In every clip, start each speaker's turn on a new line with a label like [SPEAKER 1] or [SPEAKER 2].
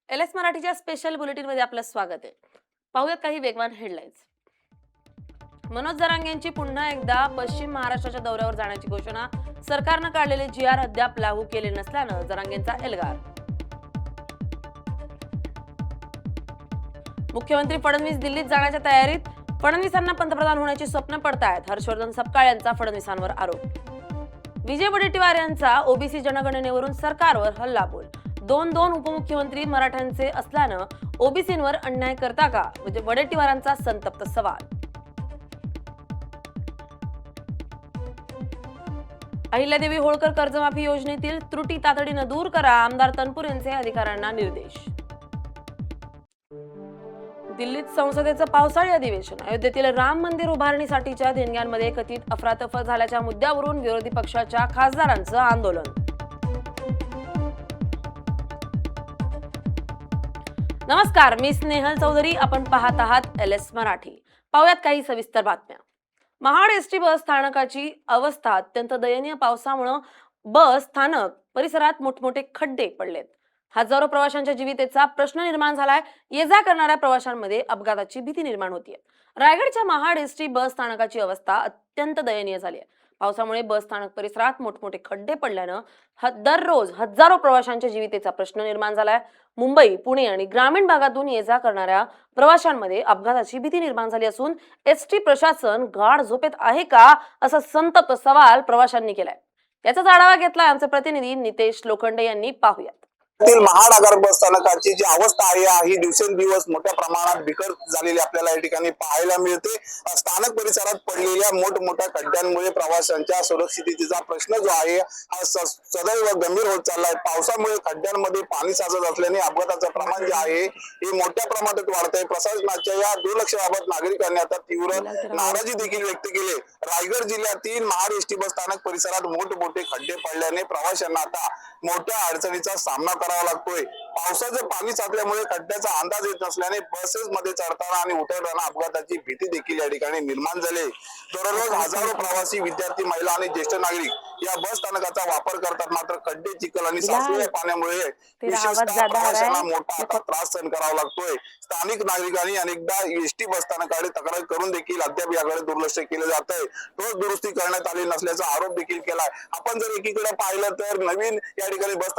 [SPEAKER 1] LS मराठीच्या special बुलेटिनमध्ये आपलं स्वागत आहे. पाहूयात काही वेगवान हेडलाईन्स. मनोज जरांगे यांची पुन्हा एकदा पश्चिम महाराष्ट्राच्या दौऱ्यावर जाण्याची घोषणा. सरकारनं काढलेले जीआर अद्याप लागू केले नसल्यानं जरांगेंचा एल्गार. मुख्यमंत्री फडणवीस दिल्लीत जाण्याच्या तयारीत. फडणवीसांना पंतप्रधान होण्याची स्वप्न पडतायत. हर्षवर्धन सपकाळ यांचा फडणवीसांवर आरोप. विजय वडेट्टीवार यांचा ओबीसी जनगणनेवरून सरकारवर हल्लाबोल. दोन उपमुख्यमंत्री मराठ्यांचे असल्यानं ओबीसींवर अन्याय करता का, म्हणजे वडेट्टीवारांचा संतप्त सवाल. अहिल्यादेवी होळकर कर्जमाफी योजनेतील त्रुटी तातडीनं दूर करा. आमदार तनपूर यांचे अधिकाऱ्यांना निर्देश. दिल्लीत संसदेचं पावसाळी अधिवेशन. अयोध्येतील राम मंदिर उभारणीसाठीच्या देणग्यांमध्ये कथित अफरातफर झाल्याच्या मुद्द्यावरून विरोधी पक्षाच्या खासदारांचं आंदोलन. नमस्कार, मी स्नेहल चौधरी. आपण पाहत आहात एलएस मराठी. पाहूयात काही सविस्तर बातम्या. महाड एसटी बस स्थानकाची अवस्था अत्यंत दयनीय. पावसामुळे बस स्थानक परिसरात मोठमोठे खड्डे पडलेत. हजारो प्रवाशांच्या जीविततेचा प्रश्न निर्माण झालाय. ये जा करणाऱ्या प्रवाशांमध्ये अपघाताची भीती निर्माण होतीये. रायगडच्या महाड एसटी बस स्थानकाची अवस्था अत्यंत दयनीय झाली आहे. पावसामुळे बस स्थानक परिसरात मोठमोठे खड्डे पडल्यानं दररोज हजारो प्रवाशांच्या जीविततेचा प्रश्न निर्माण झालाय. मुंबई, पुणे आणि ग्रामीण भागातून ये जा करणाऱ्या प्रवाशांमध्ये अपघाताची भीती निर्माण झाली असून एसटी प्रशासन गाढ झोपेत आहे का, असा संतप्त सवाल प्रवाशांनी केलाय. याचाच आढावा घेतला आमचे प्रतिनिधी नितेश लोखंडे यांनी. पाहूयात.
[SPEAKER 2] महाड आगार बस स्थानकाची जी अवस्था आहे ही दिवसेंदिवस मोठ्या प्रमाणात बिकट झालेली आपल्याला या ठिकाणी पाहायला मिळते. स्थानक परिसरात पडलेल्या मोठमोठ्या खड्ड्यांमुळे प्रवाशांच्या सुरक्षिततेचा प्रश्न जो आहे हा सदैव गंभीर होत चाललाय. पावसामुळे खड्ड्यांमध्ये पाणी साचत असल्याने अपघाताचं प्रमाण जे आहे हे मोठ्या प्रमाणात वाढत आहे. प्रशासनाच्या या दुर्लक्षाबाबत नागरिकांनी आता तीव्र नाराजी देखील व्यक्त केली. रायगड जिल्ह्यातील महाड एसटी बस स्थानक परिसरात मोठमोठे खड्डे पडल्याने प्रवाशांना आता मोठ्या अडचणीचा सामना करावा लागतोय. पावसाचं पाणी साचल्यामुळे खड्ड्याचा अंदाज येत नसल्याने बसेस मध्ये चढताना आणि उतरताना अपघाताची भीती देखील या ठिकाणी निर्माण झाली. दररोज हजारो प्रवासी, विद्यार्थी, महिला आणि ज्येष्ठ नागरिक या बस स्थानकाचा वापर करतात. मात्र खड्डे, चिखल आणि साचलेल्या पाण्यामुळे विशेषतः प्रवाशांना मोठा आता त्रास सहन करावा लागतोय. स्थानिक नागरिकांनी अनेकदा एसटी बस स्थानकाकडे तक्रार करून देखील अद्याप याकडे दुर्लक्ष केलं जात आहे. ठोस दुरुस्ती करण्यात आली नसल्याचा आरोप देखील केलाय. आपण जर एकीकडे पाहिलं तर नवीन या ठिकाणी बस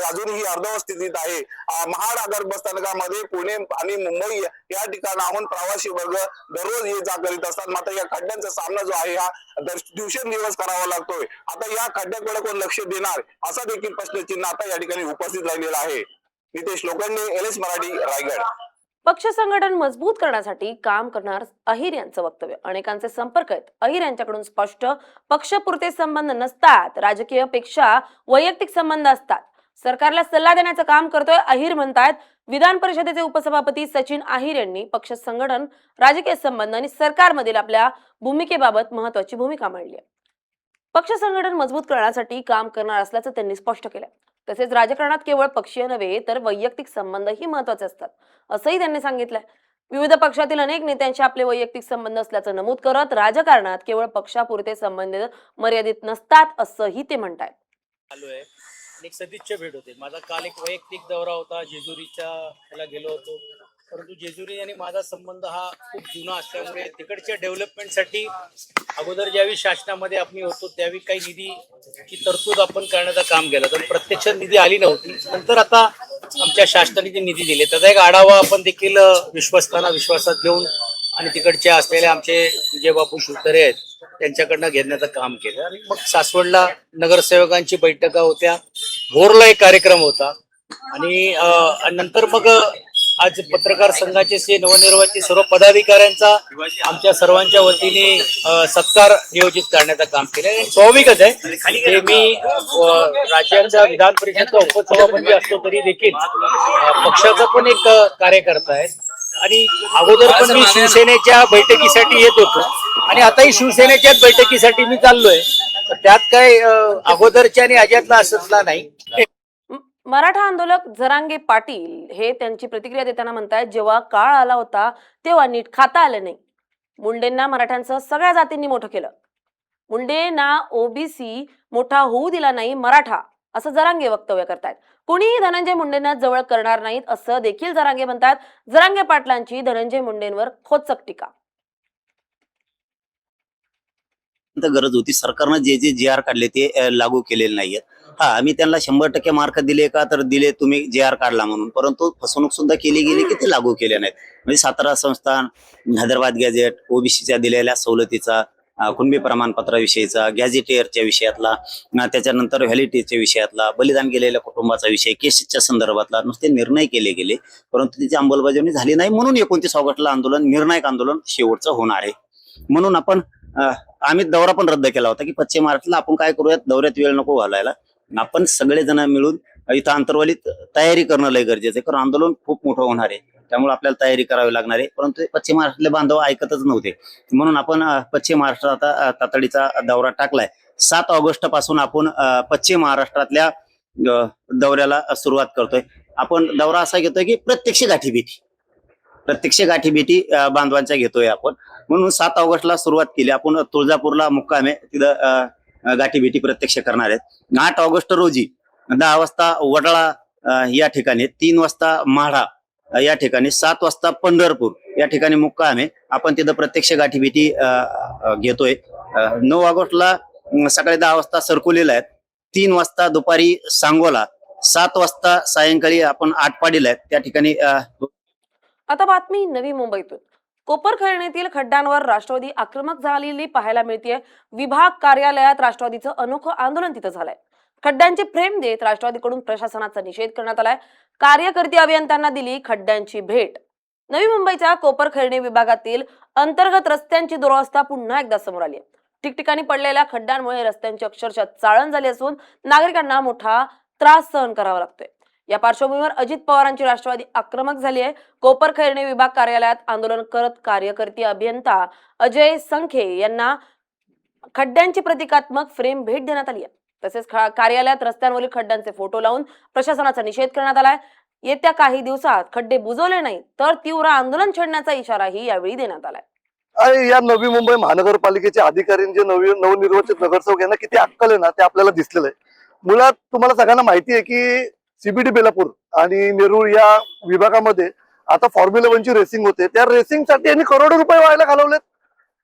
[SPEAKER 2] अजूनही अर्धवट स्थितीत आहे. महाड आगार बस स्थानकामध्ये पुणे आणि मुंबई या ठिकाणाहून प्रवासी वर्ग दररोज ये जा करीत असतात. मात्र या खड्ड्यांचा सामना जो आहे हा दिवसेंदिवस करावा लागतोय. आता या खड्ड्याकडे कोण लक्ष देणार, असा देखील प्रश्नचिन्ह आता या ठिकाणी उपस्थित राहिलेला आहे. नितेश लोखंडे, एलएस मराठी, रायगड.
[SPEAKER 1] पक्ष संघटन मजबूत करण्यासाठी काम करणार अहिर यांचं वक्तव्य. अनेकांचे संपर्क आहेत. अहिर यांच्याकडून स्पष्ट पक्षपुरते संबंध नसतात, राजकीय पेक्षा वैयक्तिक संबंध असतात. सरकारला सल्ला देण्याचं काम करतोय अहिर म्हणतायत. विधान परिषदेचे उपसभापती सचिन अहिर यांनी पक्ष संघटन, राजकीय संबंध आणि सरकारमधील आपल्या भूमिकेबाबत महत्वाची भूमिका मांडली आहे. पक्ष संघटन मजबूत करण्यासाठी काम करणार असल्याचं त्यांनी स्पष्ट केलं. तसेच राजकारणात केवळ पक्षीय नव्हे तर वैयक्तिक संबंधही महत्वाचे असतात, असंही त्यांनी सांगितलंय. विविध पक्षातील अनेक नेत्यांशी आपले वैयक्तिक संबंध असल्याचं नमूद करत राजकारणात केवळ पक्षापुरते संबंध मर्यादित नसतात, असंही ते म्हणतायत.
[SPEAKER 3] एक सदिच्छा भेट होते. माझा काल एक वैयक्तिक दौरा होता, जेजुरीच्या ह्याला गेलो होतो. परंतु जेजुरी आणि माझा संबंध हा खूप जुना असल्यामुळे तिकडच्या डेव्हलपमेंटसाठी अगोदर ज्यावेळी शासनामध्ये आम्ही होतो त्यावेळी काही निधीची तरतूद आपण करण्याचं काम केलं, तर प्रत्यक्ष निधी आली नव्हती. नंतर आता आमच्या शासनाने जे निधी दिले त्याचा एक आढावा आपण देखील विश्वस्तांना विश्वासात घेऊन आणि तिकडचे असलेले आमचे विजयबापू शिवतरे आहेत त्यांच्याकडनं घेण्याचं काम केलं. आणि मग सासवडला नगरसेवकांची बैठका होत्या, भोरला एक कार्यक्रम होता आणि नंतर मग आज पत्रकार संघाचे नवनिर्वाचित सर्व पदाधिकाऱ्यांचा आमच्या सर्वांच्या वतीने सत्कार नियोजित करण्याचं काम केलं. स्वाभाविकच आहे ते मी राज्याच्या विधान परिषदेचा उपसभापती असतो तरी देखील पक्षाचा पण एक कार्यकर्ता आहे आणि अगोदर पण मी शिवसेनेच्या बैठकीसाठी येत होतो आणि आताही शिवसेनेच्याच बैठकीसाठी मी चाललोय. तर त्यात काय अगोदरच्या आणि अजितला असला नाही.
[SPEAKER 1] मराठा आंदोलक जरांगे पाटील हे त्यांची प्रतिक्रिया देताना म्हणतायत, जेव्हा काळ आला होता तेव्हा नीट खाता आलं नाही. मुंडेंना मराठ्यांसह सगळ्या जातींनी मोठं केलं. मुंडेंना ओबीसी मोठा होऊ दिला नाही, मराठा असं जरांगे वक्तव्य करतायत. कुणीही धनंजय मुंडेंना जवळ करणार नाहीत असं देखील जरांगे म्हणतात. जरांगे पाटलांची धनंजय मुंडेंवर खोचक टीका.
[SPEAKER 4] गरज होती. सरकारनं जे जे आर काढले ते लागू केलेले नाहीयेत. हा, आम्ही त्यांना 100% मार्क दिले का, तर दिले तुम्ही आर काढला म्हणून, परंतु फसवणूक सुद्धा केली गेली की ते लागू केले नाहीत. म्हणजे सातारा संस्थान, हैदराबाद गॅझेट, ओबीसीच्या दिलेल्या सवलतीचा, कुणबी प्रमाणपत्राविषयीचा, गॅझेटियरच्या विषयातला, त्याच्यानंतर व्हॅलिडिटीच्या विषयातला, बलिदान गेलेल्या कुटुंबाचा विषय, केसेसच्या संदर्भातला नुसते निर्णय केले गेले, परंतु त्याची अंमलबजावणी झाली नाही. म्हणून 29 ऑगस्टला आंदोलन, निर्णायक आंदोलन शेवटचं होणार आहे. म्हणून आपण आम्ही दौरा पण रद्द केला होता की पश्चिम महाराष्ट्राला आपण काय करूयात, दौऱ्यात वेळ नको घालायला, आपण सगळेजण मिळून इथं अंतर्वलीत तयारी करणं लय गरजेचं आहे. कारण आंदोलन खूप मोठं होणार आहे, त्यामुळे आपल्याला तयारी करावी लागणार आहे. परंतु पश्चिम महाराष्ट्रातले बांधव ऐकतच नव्हते, म्हणून आपण पश्चिम महाराष्ट्रात आता तातडीचा दौरा टाकलाय. 7 ऑगस्ट पासून आपण पश्चिम महाराष्ट्रातल्या दौऱ्याला सुरुवात करतोय. आपण दौरा असा घेतोय की प्रत्यक्ष गाठीभेटी बांधवांच्या घेतोय आपण. म्हणून 7 ऑगस्टला सुरुवात केली आपण. तुळजापूरला मुक्काम आहे, तिथं गाठीभेटी प्रत्यक्ष करणार आहेत. 8 ऑगस्ट रोजी 10 वाजता वडाळा या ठिकाणी, 3 वाजता माढा या ठिकाणी, 7 वाजता पंढरपूर या ठिकाणी मुक्काम आहे. आपण तिथं प्रत्यक्ष गाठीभेटी घेतोय. 9 ऑगस्टला सकाळी 10 वाजता सरकुलीला आहेत, 3 वाजता दुपारी सांगोला, 7 वाजता सायंकाळी आपण आटपाडीला आहेत. त्या ठिकाणी
[SPEAKER 1] आता बातमी नवी मुंबईतून. कोपरखैरणीतील खड्ड्यांवर राष्ट्रवादी आक्रमक झालेली पाहायला मिळतेय. विभाग कार्यालयात राष्ट्रवादीचं अनोखं आंदोलन तिथं झालंय. खड्ड्यांचे फ्रेम देत राष्ट्रवादीकडून प्रशासनाचा निषेध करण्यात आलाय. कार्यकर्ते अभियंत्यांना दिली खड्ड्यांची भेट. नवी मुंबईच्या कोपरखैरणी विभागातील अंतर्गत रस्त्यांची दुरवस्था पुन्हा एकदा समोर आली आहे. ठिकठिकाणी पडलेल्या खड्ड्यांमुळे रस्त्यांची अक्षरशः चाळण झाली असून नागरिकांना मोठा त्रास सहन करावा लागतोय. या पार्श्वभूमीवर अजित पवारांची राष्ट्रवादी आक्रमक झाली आहे. कोपरखैरणी विभाग कार्यालयात आंदोलन करत कार्यकर्ते अभियंता अजय संखे यांना खड्ड्यांची प्रतिकात्मक फ्रेम भेट देण्यात आली आहे. तसेच कार्यालयात रस्त्यांवरील खड्ड्यांचे फोटो लावून प्रशासनाचा निषेध करण्यात आलाय. येत्या काही दिवसात खड्डे बुजवले नाही तर तीव्र आंदोलन छेडण्याचा इशाराही यावेळी देण्यात आलाय.
[SPEAKER 5] या नवी मुंबई महानगरपालिकेचे अधिकारी जे नवनिर्वाचित नगरसेवक यांना किती अक्कल आहे ना, ते आपल्याला दिसलेलं आहे. मुळात तुम्हाला सगळ्यांना माहिती आहे की सीबीडी बेलापूर आणि नेरूळ या विभागामध्ये आता फॉर्म्युला 1 ची रेसिंग होते. त्या रेसिंगसाठी यांनी करोडो रुपये व्हायला घालवलेत,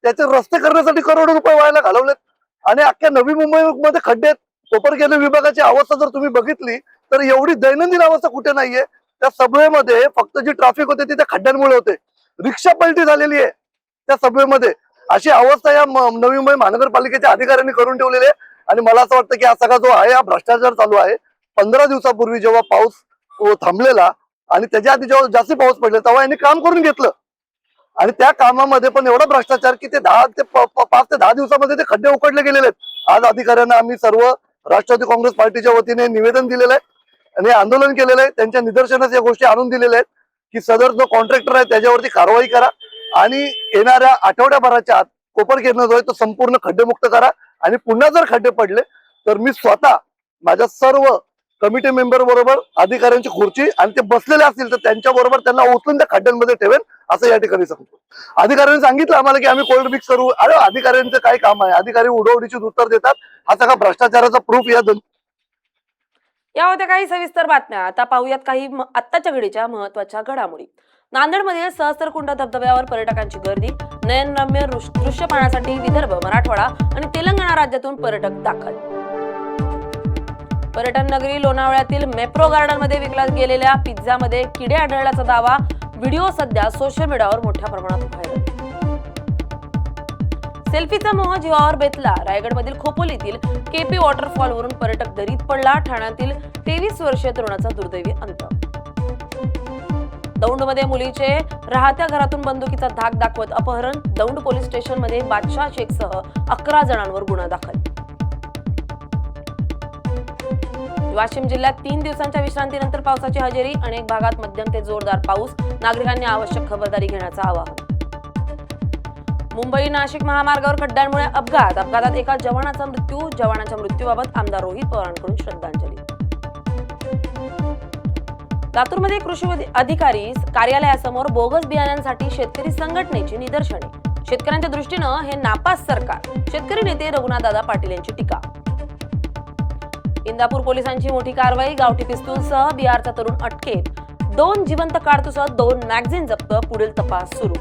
[SPEAKER 5] त्याचे रस्ते करण्यासाठी करोडो रुपये व्हायला घालवलेत, आणि अख्ख्या नवी मुंबईमध्ये खड्डे आहेत. कोपरखैरणी विभागाची अवस्था जर तुम्ही बघितली तर एवढी दैनंदिन अवस्था कुठे नाहीये. त्या सबवेमध्ये फक्त जी ट्रॅफिक होते ती त्या खड्ड्यांमुळे होते. रिक्षा पलटी झालेली आहे त्या सबवेमध्ये. अशी अवस्था या नवी मुंबई महानगरपालिकेच्या अधिकाऱ्यांनी करून ठेवलेली आहे. आणि मला असं वाटतं की हा सगळा जो आहे हा भ्रष्टाचार चालू आहे. 15 दिवसापूर्वी जेव्हा पाऊस थांबलेला आणि त्याच्या आधी जेव्हा जास्त पाऊस पडला तेव्हा यांनी काम करून घेतलं, आणि त्या कामामध्ये पण एवढा भ्रष्टाचार की ते 5 ते 10 दिवसामध्ये ते खड्डे उकडले गेलेले आहेत. आज अधिकाऱ्यांना आम्ही सर्व राष्ट्रवादी काँग्रेस पार्टीच्या वतीने निवेदन दिलेलं आहे आणि आंदोलन केलेलं आहे. त्यांच्या निदर्शनास या गोष्टी आणून दिलेल्या आहेत की सदर जो कॉन्ट्रॅक्टर आहे त्याच्यावरती कारवाई करा आणि येणाऱ्या आठवड्याभराच्या आत कोपरखैरणी जो आहे तो संपूर्ण खड्डेमुक्त करा. आणि पुन्हा जर खड्डे पडले तर मी स्वतः माझ्या सर्व कमिटी मेंबर बरोबर अधिकाऱ्यांची खुर्ची आणि ते बसलेले असतील तर त्यांच्या बरोबर त्यांना उचलून त्या खड्ड्यांमध्ये ठेवेल असं या ठिकाणी सांगतो. अधिकाऱ्यांनी सांगितलं आम्हाला की आम्ही कोल्ड मिक्स करू. अरे अधिकाऱ्यांचं काय काम आहे, अधिकारी उडवडीची उत्तर देतात. हा सगळा भ्रष्टाचाराचा प्रूफ
[SPEAKER 1] या होत्या काही सविस्तर बातम्या. आता पाहूयात काही आत्ताच्या घडीच्या महत्वाच्या घडामोडी. नांदेडमधील सहस्त्रकुंड धबधब्यावर पर्यटकांची गर्दी. नयनरम्य दृश्य पाहण्यासाठी विदर्भ, मराठवाडा आणि तेलंगणा राज्यातून पर्यटक दाखल. पर्यटन नगरी लोणावळ्यातील मेप्रो गार्डन मध्ये विकल्या गेलेल्या पिझ्झामध्ये किडे आढळल्याचा दावा. व्हिडिओ सध्या सोशल मीडियावर मोठ्या प्रमाणात व्हायरल. सेल्फीचा मोह जीवावर बेतला. रायगडमधील खोपोलीतील केपी वॉटरफॉल वरून पर्यटक दरीत पडला. ठाण्यातील 23 वर्षीय तरुणाचा दुर्दैवी अंत. दौंडमध्ये मुलीचे राहत्या घरातून बंदुकीचा धाक दाखवत अपहरण. दौंड पोलीस स्टेशनमध्ये बादशाह शेखसह 11 जणांवर गुन्हा दाखल. वाशिम जिल्ह्यात 3 दिवसांच्या विश्रांतीनंतर पावसाची हजेरी. अनेक भागात मध्यम ते जोरदार पाऊस. नागरिकांनी आवश्यक खबरदारी घेण्याचं आवाहन. मुंबई नाशिक महामार्गावर खड्ड्यांमुळे अपघातात एका जवानाचा मृत्यू. जवानाच्या मृत्यूबाबत आमदार रोहित पवारांकडून श्रद्धांजली. लातूरमध्ये कृषी अधिकारी कार्यालयासमोर बोगस बियाण्यांसाठी शेतकरी संघटनेची निदर्शने. शेतकऱ्यांच्या दृष्टीनं हे नापास सरकार. शेतकरी नेते रघुनाथदादा पाटील यांची टीका. इंदापूर पोलिसांची मोठी कारवाई, गावठी पिस्तूलसह बिहारचा तरुण अटकेत, 2 जिवंत कारतूसह 2 मॅगझिन जप्त, पुढील तपास सुरू.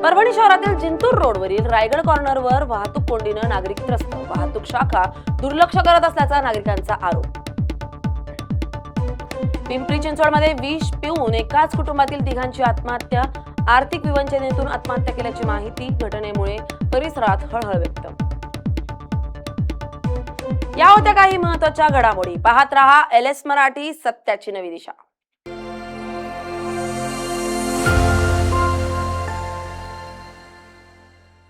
[SPEAKER 1] परभणी शहरातील जिंतूर रोडवरील रायगड कॉर्नरवर वाहतूक कोंडीनं नागरिक त्रस्त, वाहतूक शाखा दुर्लक्ष करत असल्याचा नागरिकांचा आरोप. पिंपरी चिंचवडमध्ये विष पिऊन एकाच कुटुंबातील 3घांची आत्महत्या, आर्थिक विवंचनेतून आत्महत्या केल्याची माहिती, घटनेमुळे परिसरात हळहळ व्यक्त. या होत्या काही महत्त्वाच्या घडामोडी. पाहत रहा LS मराठी, सत्याची नवी दिशा.